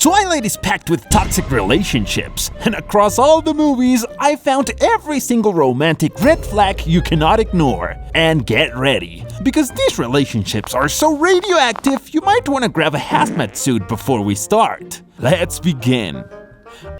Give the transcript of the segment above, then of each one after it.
Twilight is packed with toxic relationships, and across all the movies, I found every single romantic red flag you cannot ignore. And get ready, because these relationships are so radioactive, you might want to grab a hazmat suit before we start. Let's begin.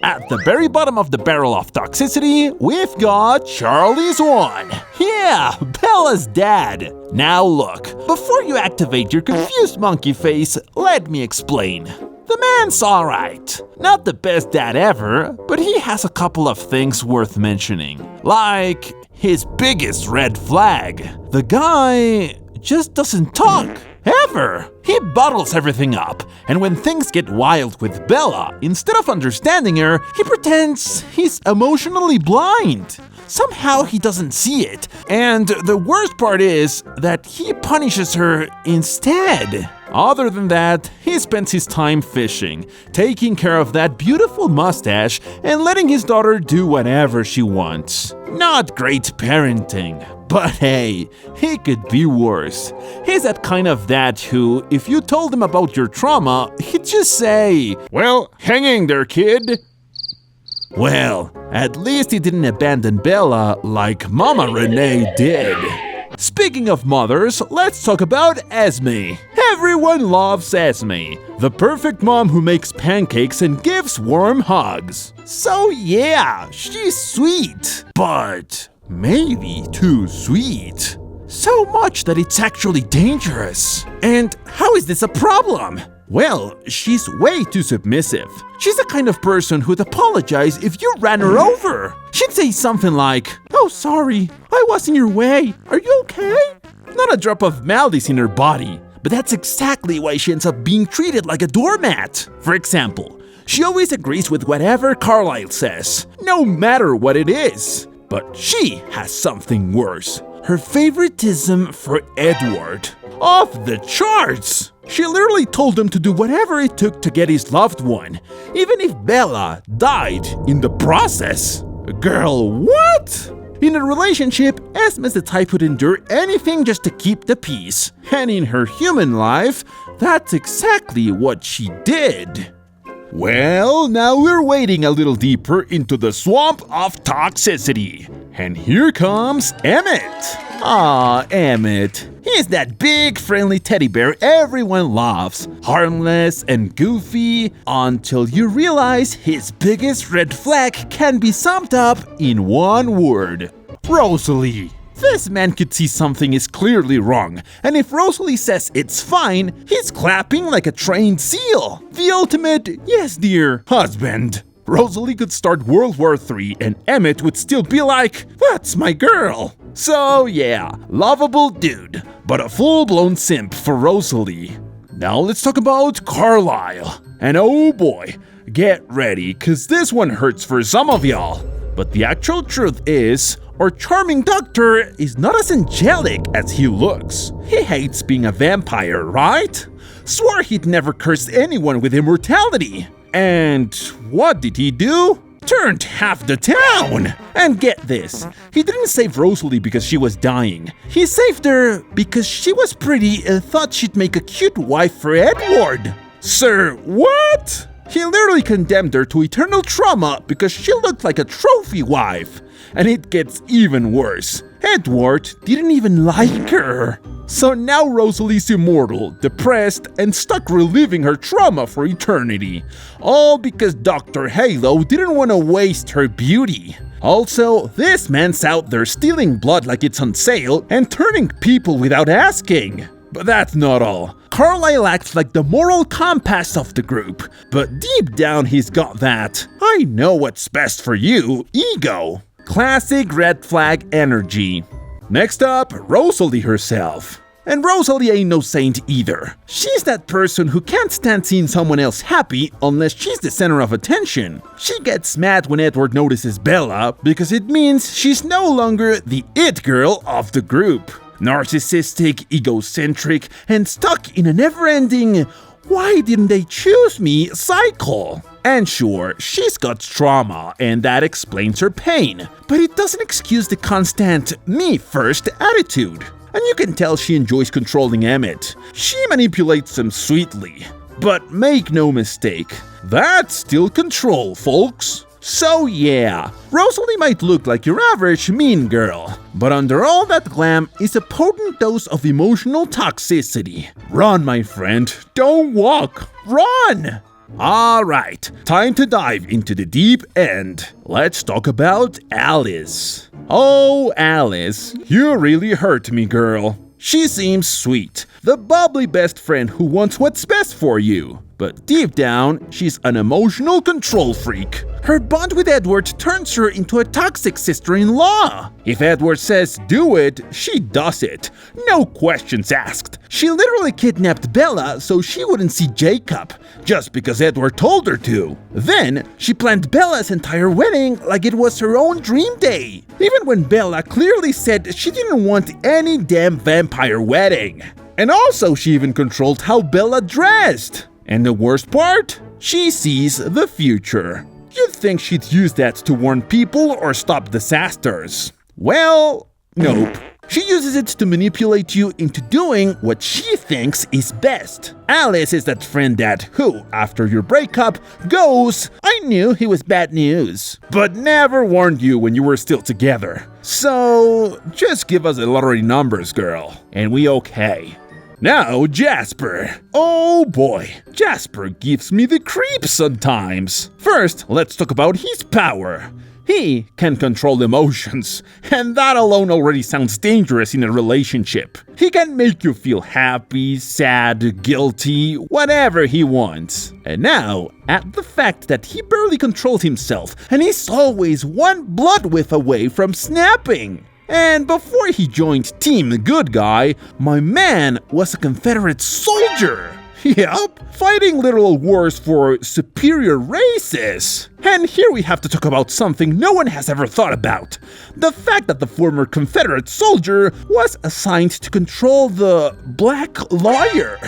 At the very bottom of the barrel of toxicity, we've got Swan. Yeah, Bella's dad. Now look, before you activate your confused monkey face, let me explain. The man's alright. Not the best dad ever, but he has a couple of things worth mentioning. Like his biggest red flag. The guy just doesn't talk. Ever! He bottles everything up, and when things get wild with Bella, instead of understanding her, he pretends he's emotionally blind. Somehow he doesn't see it, and the worst part is that he punishes her instead. Other than that, he spends his time fishing, taking care of that beautiful mustache, and letting his daughter do whatever she wants. Not great parenting. But hey, he could be worse. He's that kind of dad who, if you told him about your trauma, he'd just say, "Well, hang in there, kid." Well, at least he didn't abandon Bella like Mama Renée did. Speaking of mothers, let's talk about Esme. Everyone loves Esme, the perfect mom who makes pancakes and gives warm hugs. So yeah, she's sweet, but maybe too sweet. So much that it's actually dangerous. And how is this a problem? Well, she's way too submissive. She's the kind of person who'd apologize if you ran her over. She'd say something like, "Oh, sorry, I was in your way. Are you okay?" Not a drop of malice in her body. But that's exactly why she ends up being treated like a doormat. For example, she always agrees with whatever Carlisle says, no matter what it is. But she has something worse. Her favoritism for Edward. Off the charts! She literally told him to do whatever it took to get his loved one, even if Bella died in the process. Girl, what? In a relationship, Esme's the type who'd endure anything just to keep the peace. And in her human life, that's exactly what she did. Well, now we're wading a little deeper into the swamp of toxicity. And here comes Emmett. Aw, Emmett. He's that big, friendly teddy bear everyone loves. Harmless and goofy, until you realize his biggest red flag can be summed up in one word. Rosalie. This man could see something is clearly wrong, and if Rosalie says it's fine, he's clapping like a trained seal. The ultimate, yes dear, husband. Rosalie could start World War III and Emmett would still be like, "That's my girl." So yeah, lovable dude, but a full-blown simp for Rosalie. Now let's talk about Carlisle. And oh boy, get ready, cause this one hurts for some of y'all. But the actual truth is, our charming doctor is not as angelic as he looks. He hates being a vampire, right? Swore he'd never curse anyone with immortality. And what did he do? Turned half the town! And get this, he didn't save Rosalie because she was dying. He saved her because she was pretty and thought she'd make a cute wife for Edward. Sir, what? He literally condemned her to eternal trauma because she looked like a trophy wife. And it gets even worse. Edward didn't even like her. So now Rosalie's immortal, depressed, and stuck reliving her trauma for eternity. All because Dr. Halo didn't want to waste her beauty. Also, this man's out there stealing blood like it's on sale and turning people without asking. But that's not all. Carlisle acts like the moral compass of the group, but deep down he's got that "I know what's best for you" ego. Classic red flag energy. Next up, Rosalie herself. And Rosalie ain't no saint either. She's that person who can't stand seeing someone else happy unless she's the center of attention. She gets mad when Edward notices Bella because it means she's no longer the it girl of the group. Narcissistic, egocentric, and stuck in a never-ending "why didn't they choose me" cycle. And sure, she's got trauma, and that explains her pain. But it doesn't excuse the constant "me first" attitude. And you can tell she enjoys controlling Emmett. She manipulates him sweetly. But make no mistake, that's still control, folks. So yeah, Rosalie might look like your average mean girl, but under all that glam is a potent dose of emotional toxicity. Run, my friend, don't walk, run! Alright, time to dive into the deep end. Let's talk about Alice. Oh, Alice, you really hurt me, girl. She seems sweet, the bubbly best friend who wants what's best for you. But deep down, she's an emotional control freak. Her bond with Edward turns her into a toxic sister-in-law. If Edward says do it, she does it. No questions asked. She literally kidnapped Bella so she wouldn't see Jacob, just because Edward told her to. Then, she planned Bella's entire wedding like it was her own dream day, even when Bella clearly said she didn't want any damn vampire wedding. And also, she even controlled how Bella dressed. And the worst part? She sees the future. You'd think she'd use that to warn people or stop disasters. Well, nope. She uses it to manipulate you into doing what she thinks is best. Alice is that friend who, after your breakup, goes, "I knew he was bad news," but never warned you when you were still together. So, just give us the lottery numbers, girl, and we okay. Now, Jasper. Oh boy, Jasper gives me the creeps sometimes. First, let's talk about his power. He can control emotions, and that alone already sounds dangerous in a relationship. He can make you feel happy, sad, guilty, whatever he wants. And now, add the fact that he barely controls himself, and he's always one blood whiff away from snapping. And before he joined Team Good Guy, my man was a Confederate soldier. Yup, fighting literal wars for superior races. And here we have to talk about something no one has ever thought about. The fact that the former Confederate soldier was assigned to control the black lawyer.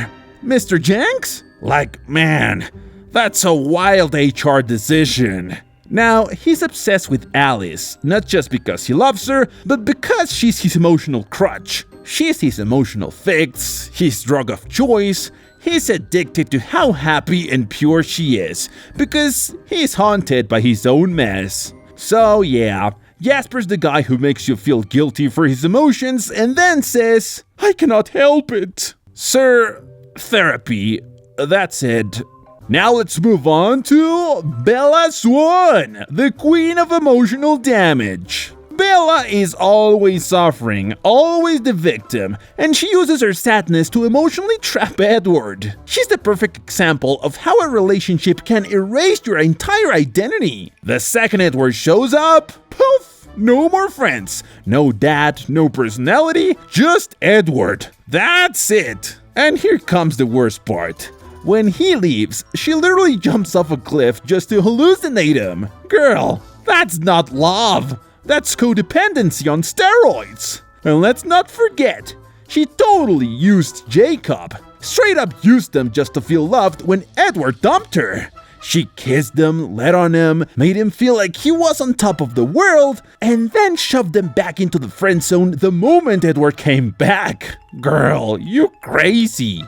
Mr. Jenks? Like, man, that's a wild HR decision. Now, he's obsessed with Alice, not just because he loves her, but because she's his emotional crutch. She's his emotional fix, his drug of choice. He's addicted to how happy and pure she is, because he's haunted by his own mess. So yeah, Jasper's the guy who makes you feel guilty for his emotions and then says, "I cannot help it." Sir, therapy, that's it. Now let's move on to Bella Swan, the queen of emotional damage. Bella is always suffering, always the victim, and she uses her sadness to emotionally trap Edward. She's the perfect example of how a relationship can erase your entire identity. The second Edward shows up, poof, no more friends, no dad, no personality, just Edward. That's it. And here comes the worst part. When he leaves, she literally jumps off a cliff just to hallucinate him. Girl, that's not love. That's codependency on steroids. And let's not forget, she totally used Jacob. Straight up used him just to feel loved when Edward dumped her. She kissed him, let on him, made him feel like he was on top of the world, and then shoved him back into the friend zone the moment Edward came back. Girl, you crazy.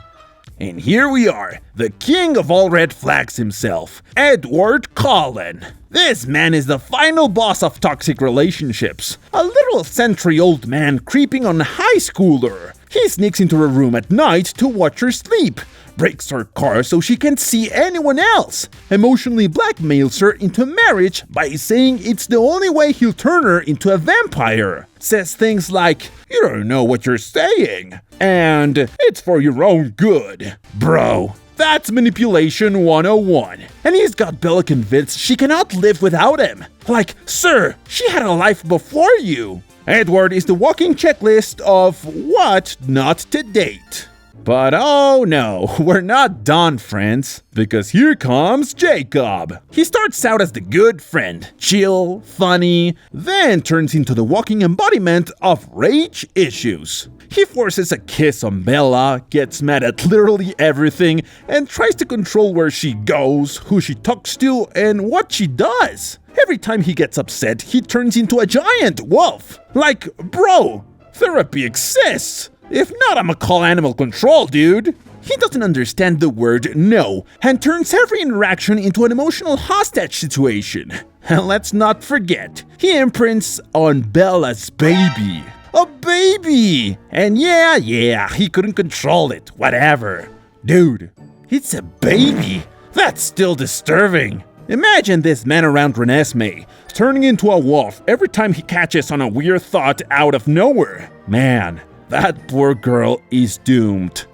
And here we are, the king of all red flags himself, Edward Cullen. This man is the final boss of toxic relationships. A literal century-old man creeping on a high schooler. He sneaks into her room at night to watch her sleep, breaks her car so she can't see anyone else, emotionally blackmails her into marriage by saying it's the only way he'll turn her into a vampire. Says things like, "You don't know what you're saying," and "It's for your own good." Bro, that's manipulation 101. And he's got Bella convinced she cannot live without him. Like, sir, she had a life before you. Edward is the walking checklist of what not to date. But oh no, we're not done, friends, because here comes Jacob. He starts out as the good friend, chill, funny, then turns into the walking embodiment of rage issues. He forces a kiss on Bella, gets mad at literally everything, and tries to control where she goes, who she talks to, and what she does. Every time he gets upset, he turns into a giant wolf. Like, bro, therapy exists. If not, I'ma call animal control, dude. He doesn't understand the word no and turns every interaction into an emotional hostage situation. And let's not forget, he imprints on Bella's baby. A baby! And yeah, he couldn't control it, whatever. Dude, it's a baby. That's still disturbing. Imagine this man around Esme turning into a wolf every time he catches on a weird thought out of nowhere. Man, that poor girl is doomed.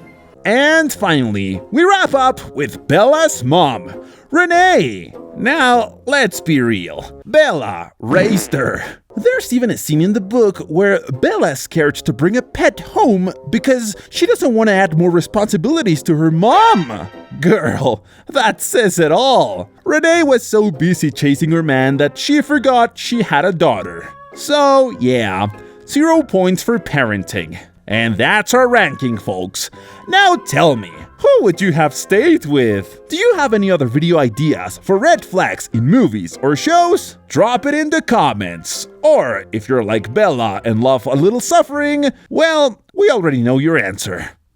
And finally, we wrap up with Bella's mom, Renée. Now, let's be real. Bella raised her. There's even a scene in the book where Bella's scared to bring a pet home because she doesn't want to add more responsibilities to her mom. Girl, that says it all. Renée was so busy chasing her man that she forgot she had a daughter. So, yeah, 0 points for parenting. And that's our ranking, folks. Now tell me, who would you have stayed with? Do you have any other video ideas for red flags in movies or shows? Drop it in the comments. Or if you're like Bella and love a little suffering, well, we already know your answer.